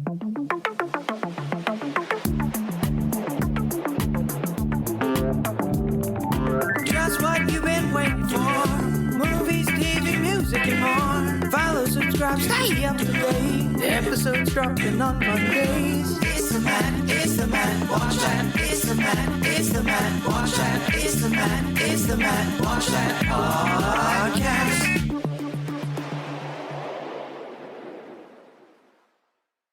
Just what you've been waiting for. Movies, TV, music, and more. Follow, subscribe, stay up to date. The episodes dropping on Mondays. It's the Matt, watch that. It's the Matt, watch that. It's the Matt, watch that podcast.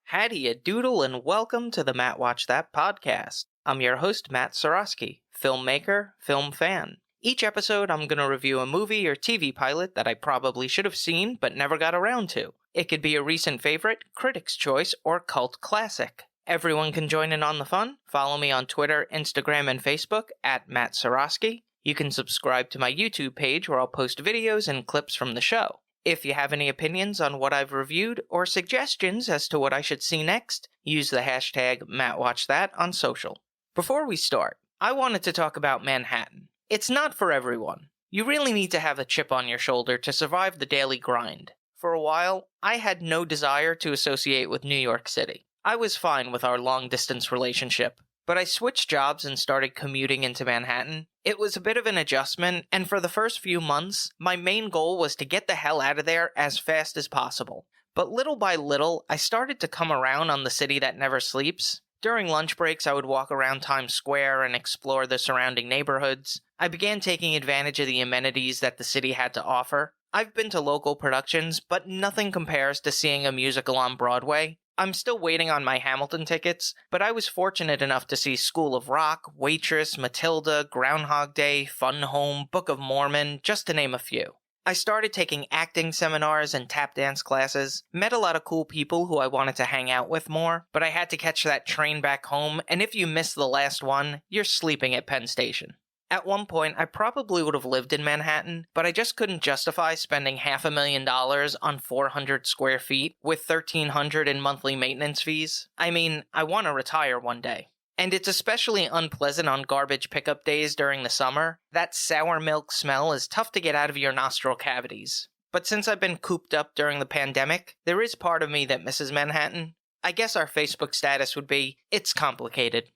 Howdy a doodle and welcome to the Matt Watch That podcast. I'm your host, Matt Sorosky, filmmaker, film fan. Each episode, I'm going to review a movie or TV pilot that I probably should have seen but never got around to. It could be a recent favorite, critic's choice, or cult classic. Everyone can join in on the fun. Follow me on Twitter, Instagram, and Facebook at Matt Sorosky. You can subscribe to my YouTube page where I'll post videos and clips from the show. If you have any opinions on what I've reviewed or suggestions as to what I should see next, use the hashtag MattWatchThat on social. Before we start, I wanted to talk about Manhattan. It's not for everyone. You really need to have a chip on your shoulder to survive the daily grind. For a while, I had no desire to associate with New York City. I was fine with our long-distance relationship, but I switched jobs and started commuting into Manhattan. It was a bit of an adjustment, and for the first few months, my main goal was to get the hell out of there as fast as possible. But little by little, I started to come around on the city that never sleeps. During lunch breaks, I would walk around Times Square and explore the surrounding neighborhoods. I began taking advantage of the amenities that the city had to offer. I've been to local productions, but nothing compares to seeing a musical on Broadway. I'm still waiting on my Hamilton tickets, but I was fortunate enough to see School of Rock, Waitress, Matilda, Groundhog Day, Fun Home, Book of Mormon, just to name a few. I started taking acting seminars and tap dance classes, met a lot of cool people who I wanted to hang out with more, but I had to catch that train back home, and if you missed the last one, you're sleeping at Penn Station. At one point, I probably would have lived in Manhattan, but I just couldn't justify spending $500,000 on 400 square feet with $1,300 in monthly maintenance fees. I mean, I want to retire one day. And it's especially unpleasant on garbage pickup days during the summer. That sour milk smell is tough to get out of your nostril cavities. But since I've been cooped up during the pandemic, there is part of me that misses Manhattan. I guess our Facebook status would be, it's complicated.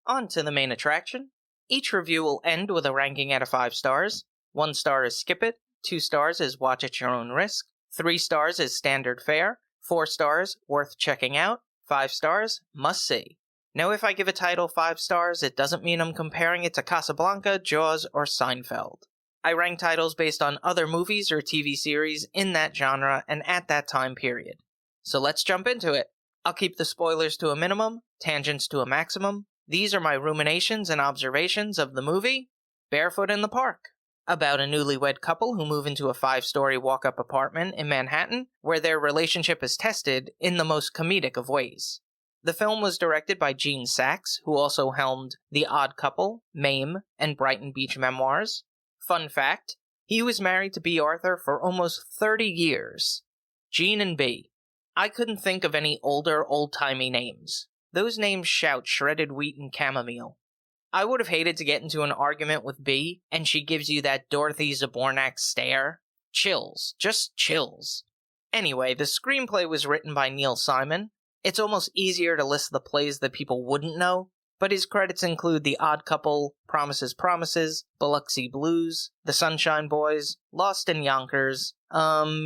On to the main attraction. Each review will end with a ranking out of 5 stars. 1 star is skip it, 2 stars is watch at your own risk, 3 stars is standard fare, 4 stars worth checking out, 5 stars must see. Now if I give a title 5 stars, it doesn't mean I'm comparing it to Casablanca, Jaws, or Seinfeld. I rank titles based on other movies or TV series in that genre and at that time period. So let's jump into it. I'll keep the spoilers to a minimum, tangents to a maximum. These are my ruminations and observations of the movie, Barefoot in the Park, about a newlywed couple who move into a 5-story walk-up apartment in Manhattan, where their relationship is tested in the most comedic of ways. The film was directed by Gene Saks, who also helmed The Odd Couple, Mame, and Brighton Beach Memoirs. Fun fact, he was married to Bea Arthur for almost 30 years. Gene and Bea. I couldn't think of any older, old-timey names. Those names shout shredded wheat and chamomile. I would have hated to get into an argument with Bea, and she gives you that Dorothy Zbornak stare. Chills. Just chills. Anyway, the screenplay was written by Neil Simon. It's almost easier to list the plays that people wouldn't know, but his credits include The Odd Couple, Promises, Promises, Biloxi Blues, The Sunshine Boys, Lost in Yonkers.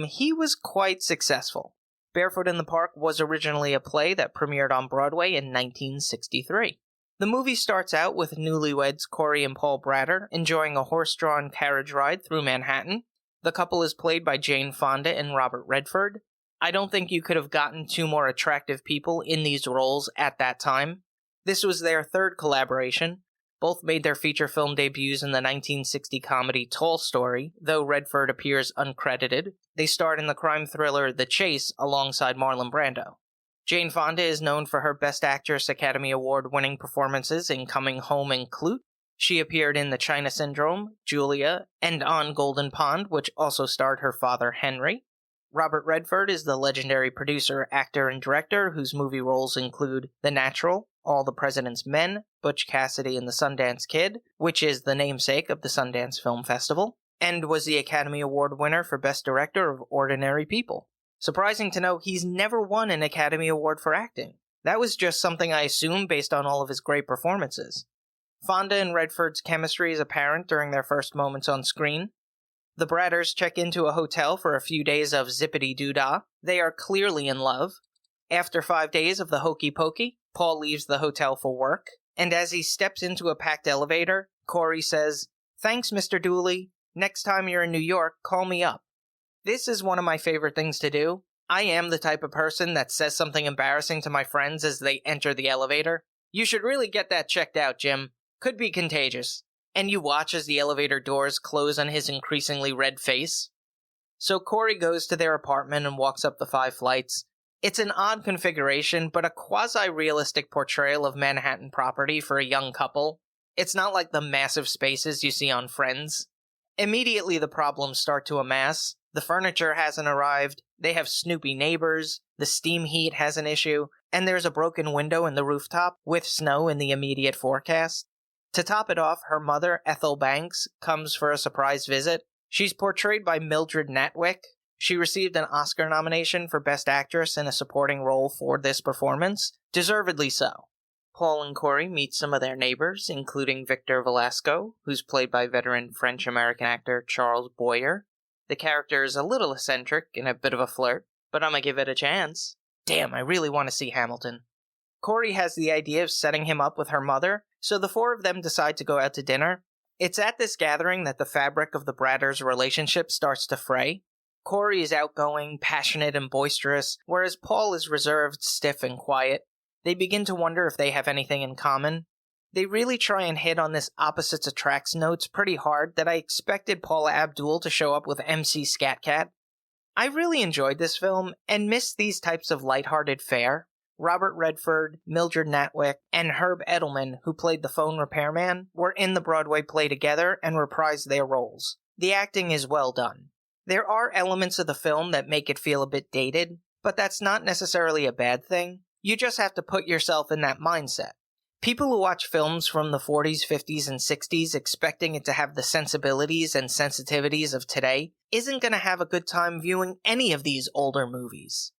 He was quite successful. Barefoot in the Park was originally a play that premiered on Broadway in 1963. The movie starts out with newlyweds Corey and Paul Bratter enjoying a horse-drawn carriage ride through Manhattan. The couple is played by Jane Fonda and Robert Redford. I don't think you could have gotten 2 more attractive people in these roles at that time. This was their 3rd collaboration. Both made their feature film debuts in the 1960 comedy Tall Story, though Redford appears uncredited. They starred in the crime thriller The Chase alongside Marlon Brando. Jane Fonda is known for her Best Actress Academy Award-winning performances in Coming Home and Klute. She appeared in The China Syndrome, Julia, and on Golden Pond, which also starred her father Henry. Robert Redford is the legendary producer, actor, and director whose movie roles include The Natural, All the President's Men, Butch Cassidy and the Sundance Kid, which is the namesake of the Sundance Film Festival, and was the Academy Award winner for Best Director of Ordinary People. Surprising to know, he's never won an Academy Award for acting. That was just something I assumed based on all of his great performances. Fonda and Redford's chemistry is apparent during their first moments on screen. The Bradders check into a hotel for a few days of zippity-doo-dah. They are clearly in love. After 5 days of the hokey-pokey, Paul leaves the hotel for work, and as he steps into a packed elevator, Corey says, "Thanks, Mr. Dooley. Next time you're in New York, call me up." This is one of my favorite things to do. I am the type of person that says something embarrassing to my friends as they enter the elevator. "You should really get that checked out, Jim. Could be contagious." And you watch as the elevator doors close on his increasingly red face. So Corey goes to their apartment and walks up the 5 flights. It's an odd configuration, but a quasi-realistic portrayal of Manhattan property for a young couple. It's not like the massive spaces you see on Friends. Immediately the problems start to amass. The furniture hasn't arrived, they have snoopy neighbors, the steam heat has an issue, and there's a broken window in the rooftop with snow in the immediate forecast. To top it off, her mother, Ethel Banks, comes for a surprise visit. She's portrayed by Mildred Natwick. She received an Oscar nomination for Best Actress in a Supporting Role for this performance, deservedly so. Paul and Corey meet some of their neighbors, including Victor Velasco, who's played by veteran French-American actor Charles Boyer. The character is a little eccentric and a bit of a flirt, but I'm gonna give it a chance. Damn, I really want to see Hamilton. Corey has the idea of setting him up with her mother, so the 4 of them decide to go out to dinner. It's at this gathering that the fabric of the Bradders' relationship starts to fray. Corey is outgoing, passionate, and boisterous, whereas Paul is reserved, stiff, and quiet. They begin to wonder if they have anything in common. They really try and hit on this opposites attracts notes pretty hard that I expected Paula Abdul to show up with MC Scat Cat. I really enjoyed this film and missed these types of lighthearted fare. Robert Redford, Mildred Natwick, and Herb Edelman, who played the phone repairman, were in the Broadway play together and reprised their roles. The acting is well done. There are elements of the film that make it feel a bit dated, but that's not necessarily a bad thing. You just have to put yourself in that mindset. People who watch films from the 40s, 50s, and 60s expecting it to have the sensibilities and sensitivities of today isn't going to have a good time viewing any of these older movies.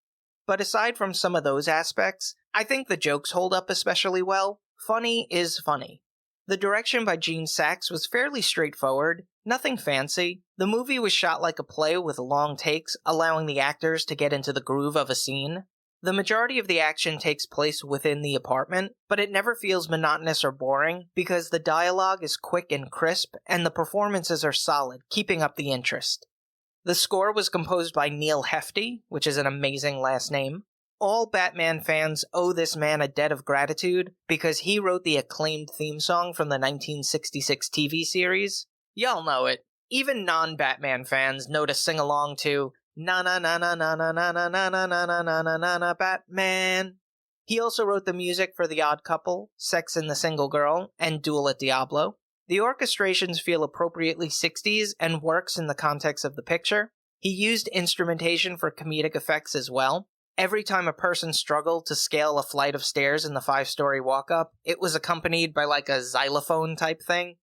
But aside from some of those aspects, I think the jokes hold up especially well. Funny is funny. The direction by Gene Saks was fairly straightforward, nothing fancy. The movie was shot like a play with long takes, allowing the actors to get into the groove of a scene. The majority of the action takes place within the apartment, but it never feels monotonous or boring because the dialogue is quick and crisp and the performances are solid, keeping up the interest. The score was composed by Neil Hefti, which is an amazing last name. All Batman fans owe this man a debt of gratitude because he wrote the acclaimed theme song from the 1966 TV series. Y'all know it. Even non-Batman fans know to sing along to na na na na na na na na na na na na na na na Batman. He also wrote the music for The Odd Couple, Sex and the Single Girl, and Duel at Diablo. The orchestrations feel appropriately 60s and works in the context of the picture. He used instrumentation for comedic effects as well. Every time a person struggled to scale a flight of stairs in the 5-story walk-up, it was accompanied by like a xylophone type thing.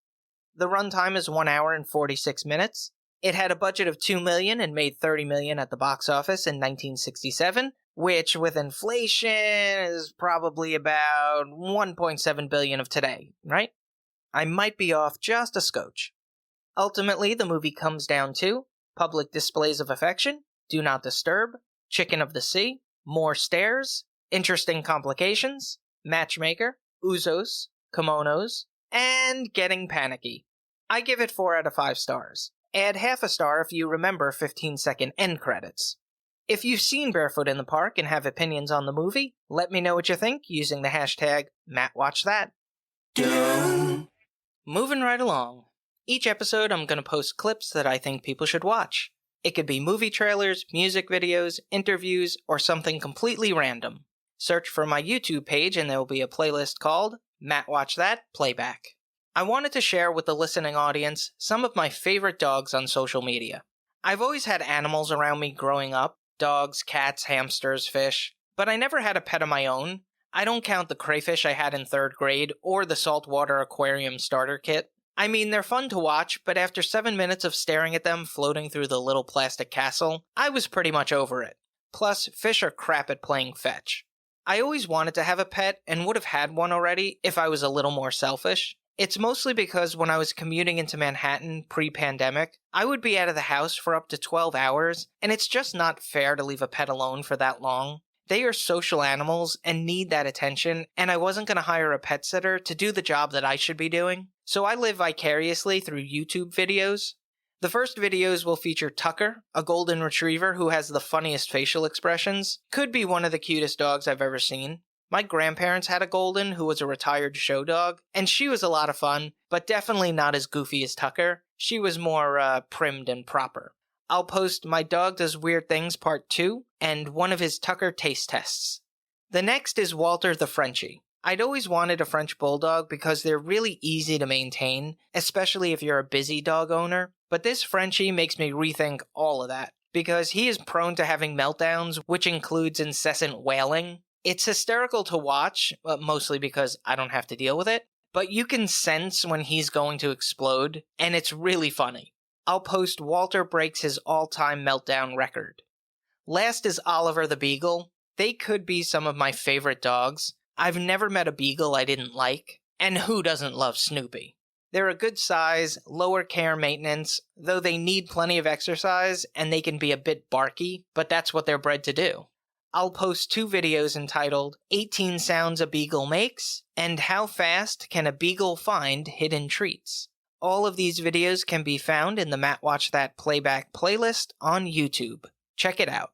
The runtime is 1 hour and 46 minutes. It had a budget of $2 million and made $30 million at the box office in 1967, which with inflation is probably about $1.7 billion of today, right? I might be off just a scotch. Ultimately, the movie comes down to public displays of affection, Do Not Disturb, Chicken of the Sea, More Stairs, Interesting Complications, Matchmaker, Ouzos, Kimonos, and Getting Panicky. I give it 4 out of 5 stars. Add half a star if you remember 15-second end credits. If you've seen Barefoot in the Park and have opinions on the movie, let me know what you think using the hashtag MattWatchThat. Moving right along. Each episode I'm going to post clips that I think people should watch. It could be movie trailers, music videos, interviews, or something completely random. Search for my YouTube page and there will be a playlist called Matt Watch That Playback. I wanted to share with the listening audience some of my favorite dogs on social media. I've always had animals around me growing up, dogs, cats, hamsters, fish, but I never had a pet of my own. I don't count the crayfish I had in 3rd grade or the saltwater aquarium starter kit. I mean, they're fun to watch, but after 7 minutes of staring at them floating through the little plastic castle, I was pretty much over it. Plus, fish are crap at playing fetch. I always wanted to have a pet and would have had one already if I was a little more selfish. It's mostly because when I was commuting into Manhattan pre-pandemic, I would be out of the house for up to 12 hours, and it's just not fair to leave a pet alone for that long. They are social animals and need that attention, and I wasn't going to hire a pet sitter to do the job that I should be doing, so I live vicariously through YouTube videos. The first videos will feature Tucker, a golden retriever who has the funniest facial expressions. Could be one of the cutest dogs I've ever seen. My grandparents had a golden who was a retired show dog, and she was a lot of fun, but definitely not as goofy as Tucker. She was more primmed and proper. I'll post My Dog Does Weird Things Part 2 and one of his Tucker taste tests. The next is Walter the Frenchie. I'd always wanted a French Bulldog because they're really easy to maintain, especially if you're a busy dog owner, but this Frenchie makes me rethink all of that, because he is prone to having meltdowns, which includes incessant wailing. It's hysterical to watch, mostly because I don't have to deal with it, but you can sense when he's going to explode, and it's really funny. I'll post Walter breaks his all-time meltdown record. Last is Oliver the Beagle. They could be some of my favorite dogs. I've never met a beagle I didn't like, and who doesn't love Snoopy? They're a good size, lower care maintenance, though they need plenty of exercise, and they can be a bit barky, but that's what they're bred to do. I'll post 2 videos entitled 18 Sounds a Beagle Makes and How Fast Can a Beagle Find Hidden Treats. All of these videos can be found in the Matt Watch That Playback playlist on YouTube. Check it out.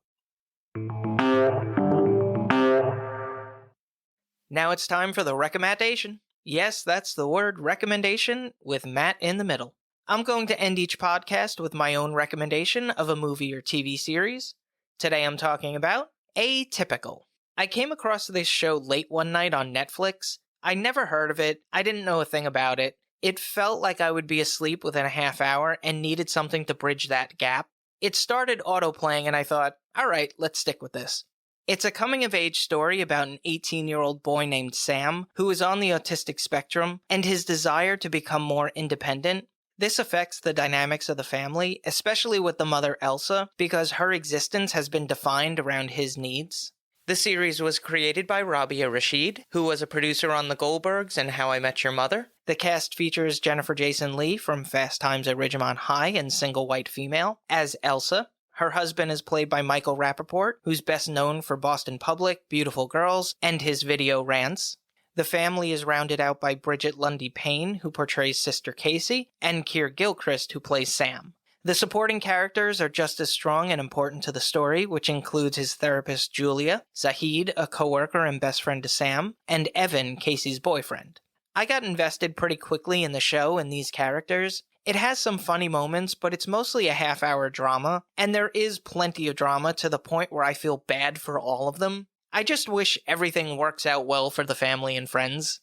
Now it's time for the recommendation. Yes, that's the word recommendation with Matt in the middle. I'm going to end each podcast with my own recommendation of a movie or TV series. Today I'm talking about Atypical. I came across this show late one night on Netflix. I never heard of it. I didn't know a thing about it. It felt like I would be asleep within a half hour and needed something to bridge that gap. It started autoplaying and I thought, alright, let's stick with this. It's a coming-of-age story about an 18-year-old boy named Sam who is on the autistic spectrum and his desire to become more independent. This affects the dynamics of the family, especially with the mother Elsa, because her existence has been defined around his needs. The series was created by Rabia Rashid, who was a producer on The Goldbergs and How I Met Your Mother. The cast features Jennifer Jason Leigh from Fast Times at Ridgemont High and Single White Female as Elsa. Her husband is played by Michael Rappaport, who's best known for Boston Public, Beautiful Girls, and his video rants. The family is rounded out by Bridget Lundy Payne, who portrays Sister Casey, and Keir Gilchrist, who plays Sam. The supporting characters are just as strong and important to the story, which includes his therapist Julia, Zahid, a coworker and best friend to Sam, and Evan, Casey's boyfriend. I got invested pretty quickly in the show and these characters. It has some funny moments, but it's mostly a half-hour drama, and there is plenty of drama to the point where I feel bad for all of them. I just wish everything works out well for the family and friends.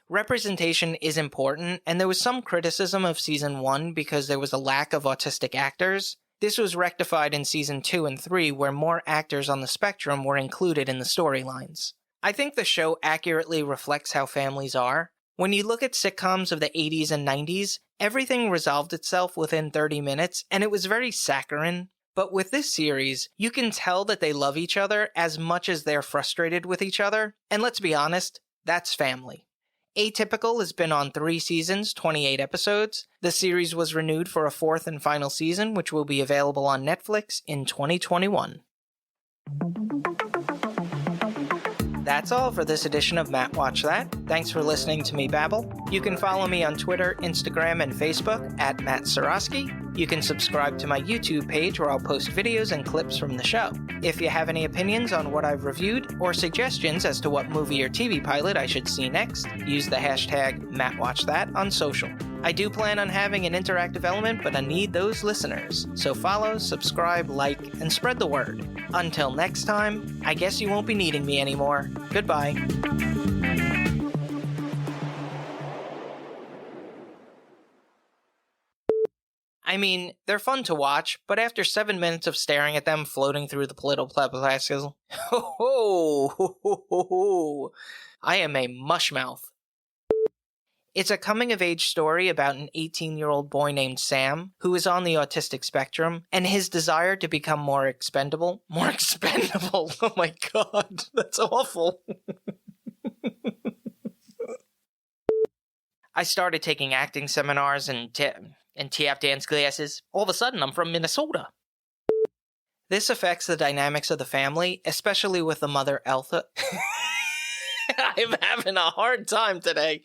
Representation is important, and there was some criticism of Season 1 because there was a lack of autistic actors. This was rectified in Season 2 and 3, where more actors on the spectrum were included in the storylines. I think the show accurately reflects how families are. When you look at sitcoms of the 80s and 90s, everything resolved itself within 30 minutes, and it was very saccharine. But with this series, you can tell that they love each other as much as they're frustrated with each other, and let's be honest, that's family. Atypical has been on 3 seasons, 28 episodes. The series was renewed for a 4th and final season, which will be available on Netflix in 2021. That's all for this edition of Matt Watch That. Thanks for listening to me babble. You can follow me on Twitter, Instagram, and Facebook at Matt Sarosky. You can subscribe to my YouTube page where I'll post videos and clips from the show. If you have any opinions on what I've reviewed or suggestions as to what movie or TV pilot I should see next, use the hashtag MattWatchThat on social. I do plan on having an interactive element, but I need those listeners. So follow, subscribe, like, and spread the word. Until next time, I guess you won't be needing me anymore. Goodbye. I mean, they're fun to watch, but after 7 minutes of staring at them floating through the politoplasm, I am a mushmouth. It's a coming-of-age story about an 18-year-old boy named Sam, who is on the autistic spectrum, and his desire to become more expendable. More expendable? Oh my god, that's awful. I started taking acting seminars and tap dance classes. All of a sudden, I'm from Minnesota. This affects the dynamics of the family, especially with the mother, Elsa. I'm having a hard time today.